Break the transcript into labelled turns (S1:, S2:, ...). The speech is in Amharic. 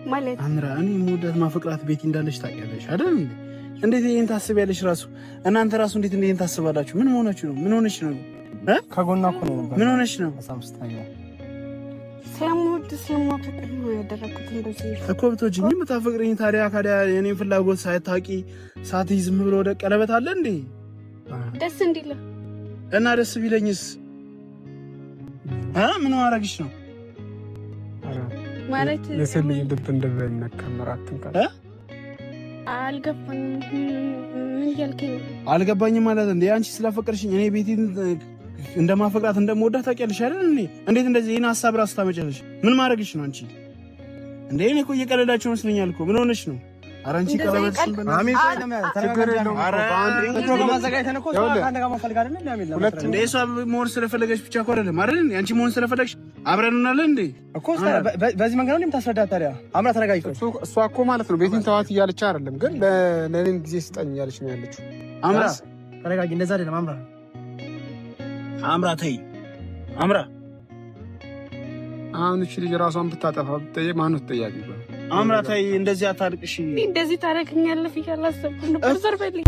S1: ማለት
S2: አምራ እኔ ሙደት ማፈቅራት ቤት እንዳለሽ ታውቂያለሽ አይደል? እንዴት ይሄን ታስቢያለሽ? ራሱ እናንተ ራሱ እንዴት ይሄን ታስባላችሁ? ምን ሆነች ነው? ምን ሆነች ነው?
S3: ከጎና እኮ ነው ነበር።
S2: ምን ሆነች ነው?
S1: ስለምወድ ስለማፈቅር ነው ያደረኩት እንደዚህ
S2: እኮ። ብትወጂኝ የምታፈቅሪኝ ታዲያ የኔን ፍላጎት ሳይታቂ ሳትይዝ ዝም ብሎ ወደ ቀለበት አለ እንዴ?
S1: ደስ እንዲለ
S2: እና ደስ ቢለኝስ ምን ማረግሽ ነው?
S1: ማለት
S3: ለሰልኝ ልብ እንደበነከመራትን ካለ
S2: አልገባኝም ማለት እንዴ? አንቺ ስላፈቀርሽኝ እኔ ቤቴን እንደማፈቅራት እንደምወዳት ታውቂያለሽ አይደል እንዴ? እንዴት እንደዚህ ይሄን ሐሳብ ራስ ታመጫለሽ? ምን ማረግሽ ነው አንቺ እንዴ? እኔ እኮ እየቀለዳችሁ መስለኛል እኮ። ምን ሆነሽ ነው? ኧረ አንቺ ቀለበትሽን
S3: አሜን ሳይለም ችግር የለውም። በአንድ ፕሮግራም አዘጋጅተን እኮ አንተ ጋር ማፈልግ አይደል እንዴ? አሜን ለምን
S2: እንዴ? እሷ መሆን ስለፈለገች ብቻ እኮ አይደለም አይደል እንዴ? አንቺ መሆን ስለፈለግሽ አብረን እንሆናለን እንዴ?
S3: እኮ በዚህ መንገድ ነው የምታስረዳት። ታዲያ አምራ ተረጋጊ። እሷ እኮ ማለት ነው ቤቴን ተዋት እያለች አይደለም፣ ግን ለኔን ጊዜ ስጠኝ እያለች ነው ያለችው።
S2: አምራ
S3: ተረጋጊ። እንደዛ አይደለም
S2: አምራ ተይ አምራ።
S3: አሁን እቺ ልጅ ራሷን ብታጠፋ ብትጠየቅ ማን ነው ተጠያቂ?
S2: አምራ ተይ እንደዚህ አታርቅሽ።
S1: እንደዚህ ታረክኛለህ ይላል አሰብኩ ነበር። ዘርበልኝ